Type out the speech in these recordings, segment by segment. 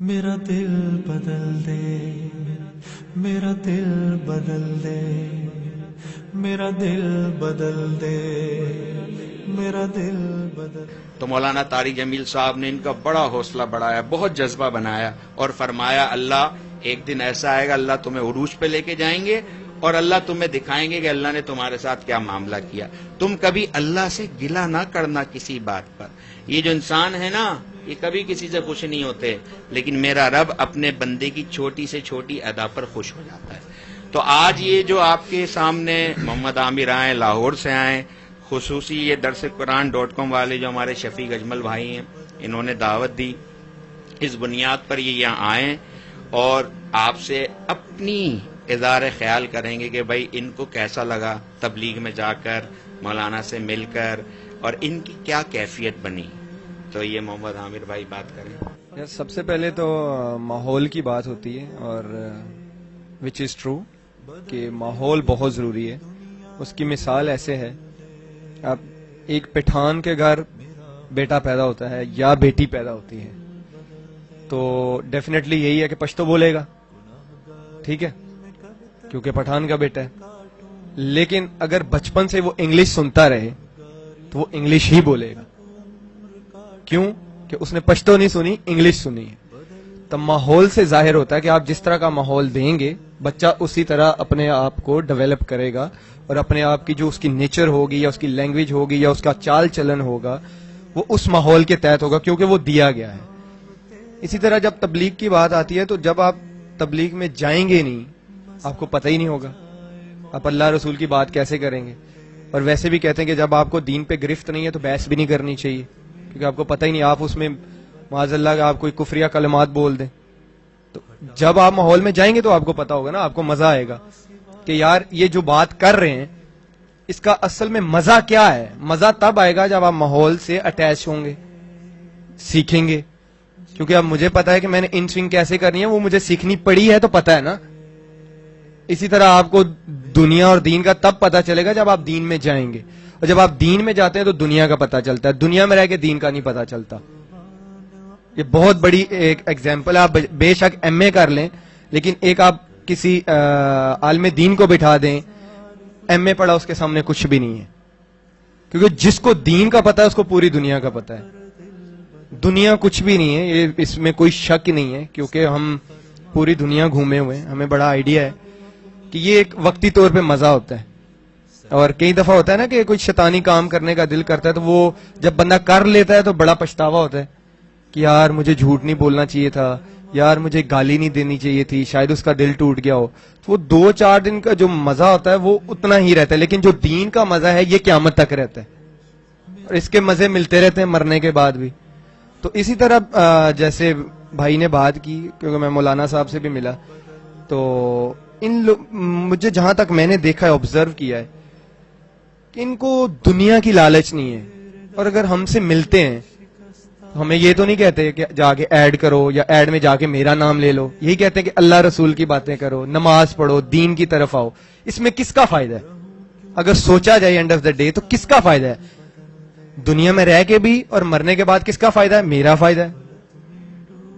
میرا دل بدل دے، میرا دل بدل دے، میرا دل بدل دے، میرا دل بدل۔ تو مولانا طارق جمیل صاحب نے ان کا بڑا حوصلہ بڑھایا، بہت جذبہ بنایا اور فرمایا اللہ ایک دن ایسا آئے گا اللہ تمہیں عروج پہ لے کے جائیں گے اور اللہ تمہیں دکھائیں گے کہ اللہ نے تمہارے ساتھ کیا معاملہ کیا۔ تم کبھی اللہ سے گلہ نہ کرنا کسی بات پر۔ یہ جو انسان ہے نا یہ کبھی کسی سے خوش نہیں ہوتے، لیکن میرا رب اپنے بندے کی چھوٹی سے چھوٹی ادا پر خوش ہو جاتا ہے۔ تو آج یہ جو آپ کے سامنے محمد عامر آئے، لاہور سے آئے، خصوصی یہ درس قرآن.com والے جو ہمارے شفیق اجمل بھائی ہیں انہوں نے دعوت دی، اس بنیاد پر یہ یہاں آئیں اور آپ سے اپنی اظہار خیال کریں گے کہ بھائی ان کو کیسا لگا تبلیغ میں جا کر، مولانا سے مل کر، اور ان کی کیا کیفیت بنی۔ تو یہ محمد عامر بھائی بات کریں۔ سب سے پہلے تو ماحول کی بات ہوتی ہے، اور وچ از ٹرو کہ ماحول بہت ضروری ہے۔ اس کی مثال ایسے ہے، اب ایک پٹھان کے گھر بیٹا پیدا ہوتا ہے یا بیٹی پیدا ہوتی ہے تو ڈیفینیٹلی یہی ہے کہ پشتو بولے گا، ٹھیک ہے، کیونکہ پٹھان کا بیٹا ہے۔ لیکن اگر بچپن سے وہ انگلش سنتا رہے تو وہ انگلش ہی بولے گا۔ کیوں؟ کہ اس نے پشتو نہیں سنی، انگلش سنی ہے۔ تو ماحول سے ظاہر ہوتا ہے کہ آپ جس طرح کا ماحول دیں گے بچہ اسی طرح اپنے آپ کو ڈیولپ کرے گا، اور اپنے آپ کی جو اس کی نیچر ہوگی یا اس کی لینگویج ہوگی یا اس کا چال چلن ہوگا وہ اس ماحول کے تحت ہوگا، کیونکہ وہ دیا گیا ہے۔ اسی طرح جب تبلیغ کی بات آتی ہے تو جب آپ تبلیغ میں جائیں گے نہیں، آپ کو پتہ ہی نہیں ہوگا آپ اللہ رسول کی بات کیسے کریں گے۔ اور ویسے بھی کہتے ہیں کہ جب آپ کو دین پہ گرفت نہیں ہے تو بحث بھی نہیں کرنی چاہیے، کیونکہ آپ کو پتہ ہی نہیں، آپ اس میں معاذ اللہ کہ آپ کوئی کفریہ کلمات بول دیں۔ تو جب آپ ماحول میں جائیں گے تو آپ کو پتا ہوگا نا، آپ کو مزہ آئے گا کہ یار یہ جو بات کر رہے ہیں اس کا اصل میں مزہ کیا ہے۔ مزہ تب آئے گا جب آپ ماحول سے اٹیچ ہوں گے، سیکھیں گے، کیونکہ اب مجھے پتا ہے کہ میں نے ان سوئنگ کیسے کرنی ہے، وہ مجھے سیکھنی پڑی ہے تو پتا ہے نا۔ اسی طرح آپ کو دنیا اور دین کا تب پتا چلے گا جب آپ دین میں جائیں گے، اور جب آپ دین میں جاتے ہیں تو دنیا کا پتا چلتا ہے، دنیا میں رہ کے دین کا نہیں پتا چلتا۔ یہ بہت بڑی ایک ایگزامپل ہے، آپ بے شک ایم اے کر لیں لیکن ایک آپ کسی عالم دین کو بٹھا دیں، ایم اے پڑھا، اس کے سامنے کچھ بھی نہیں ہے، کیونکہ جس کو دین کا پتا ہے اس کو پوری دنیا کا پتا ہے۔ دنیا کچھ بھی نہیں ہے، یہ اس میں کوئی شک نہیں ہے، کیونکہ ہم پوری دنیا گھومے ہوئے ہیں، ہمیں بڑا آئیڈیا ہے کہ یہ ایک وقتی طور پہ مزہ ہوتا ہے۔ اور کئی دفعہ ہوتا ہے نا کہ کوئی شیطانی کام کرنے کا دل کرتا ہے تو وہ جب بندہ کر لیتا ہے تو بڑا پچھتاوا ہوتا ہے کہ یار مجھے جھوٹ نہیں بولنا چاہیے تھا، یار مجھے گالی نہیں دینی چاہیے تھی، شاید اس کا دل ٹوٹ گیا ہو۔ تو وہ 2-4 دن کا جو مزہ ہوتا ہے وہ اتنا ہی رہتا ہے، لیکن جو دین کا مزہ ہے یہ قیامت تک رہتا ہے، اور اس کے مزے ملتے رہتے ہیں مرنے کے بعد بھی۔ تو اسی طرح جیسے بھائی نے بات کی، کیونکہ میں مولانا صاحب سے بھی ملا، تو مجھے جہاں تک میں نے دیکھا ہے، آبزرو کیا ہے کہ ان کو دنیا کی لالچ نہیں ہے، اور اگر ہم سے ملتے ہیں ہمیں یہ تو نہیں کہتے کہ جا کے ایڈ کرو یا ایڈ میں جا کے میرا نام لے لو، یہی کہتے ہیں کہ اللہ رسول کی باتیں کرو، نماز پڑھو، دین کی طرف آؤ۔ اس میں کس کا فائدہ ہے؟ اگر سوچا جائے اینڈ آف دا ڈے تو کس کا فائدہ ہے؟ دنیا میں رہ کے بھی اور مرنے کے بعد کس کا فائدہ ہے؟ میرا فائدہ ہے۔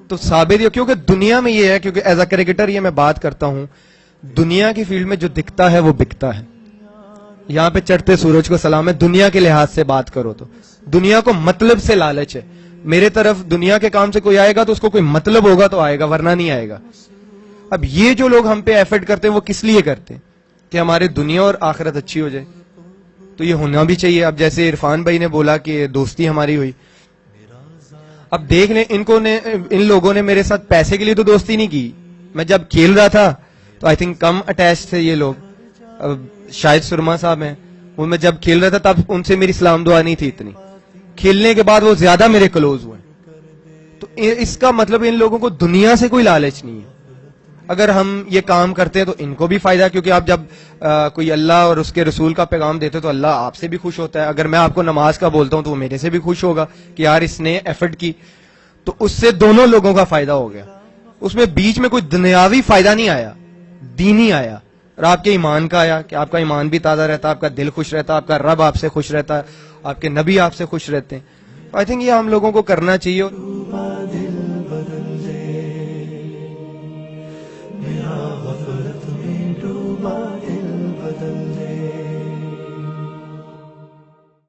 تو ثابت ہے، کیونکہ دنیا میں یہ ہے، کیونکہ ایز اے کرکٹر یہ میں بات کرتا ہوں، دنیا کی فیلڈ میں جو دکھتا ہے وہ بکتا ہے۔ یہاں پہ چڑھتے سورج کو سلام ہے، دنیا کے لحاظ سے بات کرو تو دنیا کو مطلب سے لالچ ہے۔ میرے طرف دنیا کے کام سے کوئی آئے گا تو اس کو کوئی مطلب ہوگا تو آئے گا، ورنہ نہیں آئے گا۔ اب یہ جو لوگ ہم پہ ایفرٹ کرتے ہیں وہ کس لیے کرتے ہیں؟ کہ ہمارے دنیا اور آخرت اچھی ہو جائے، تو یہ ہونا بھی چاہیے۔ اب جیسے عرفان بھائی نے بولا کہ دوستی ہماری ہوئی، اب دیکھ لیں ان لوگوں نے میرے ساتھ پیسے کے لیے تو دوستی نہیں کی۔ میں جب کھیل رہا تھا تو آئی تھنک کم اٹیچ تھے یہ لوگ، شاید سرما صاحب ہیں، وہ میں جب کھیل رہا تھا تب ان سے میری سلام دعا نہیں تھی اتنی، کھیلنے کے بعد وہ زیادہ میرے کلوز ہوئے۔ تو اس کا مطلب ان لوگوں کو دنیا سے کوئی لالچ نہیں ہے۔ اگر ہم یہ کام کرتے ہیں تو ان کو بھی فائدہ ہے، کیونکہ آپ جب کوئی اللہ اور اس کے رسول کا پیغام دیتے تو اللہ آپ سے بھی خوش ہوتا ہے۔ اگر میں آپ کو نماز کا بولتا ہوں تو وہ میرے سے بھی خوش ہوگا کہ یار اس نے ایفرٹ کی، تو اس سے دونوں لوگوں کا فائدہ ہو گیا۔ اس میں بیچ میں کوئی دنیاوی فائدہ نہیں آیا، دینی آیا، اور آپ کے ایمان کا آیا کہ آپ کا ایمان بھی تازہ رہتا، آپ کا دل خوش رہتا، آپ کا رب آپ سے خوش رہتا ہے، آپ کے نبی آپ سے خوش رہتے ہیں۔ آئی تھنک یہ ہم لوگوں کو کرنا چاہیے۔ دل بدل دے، میرا غفلت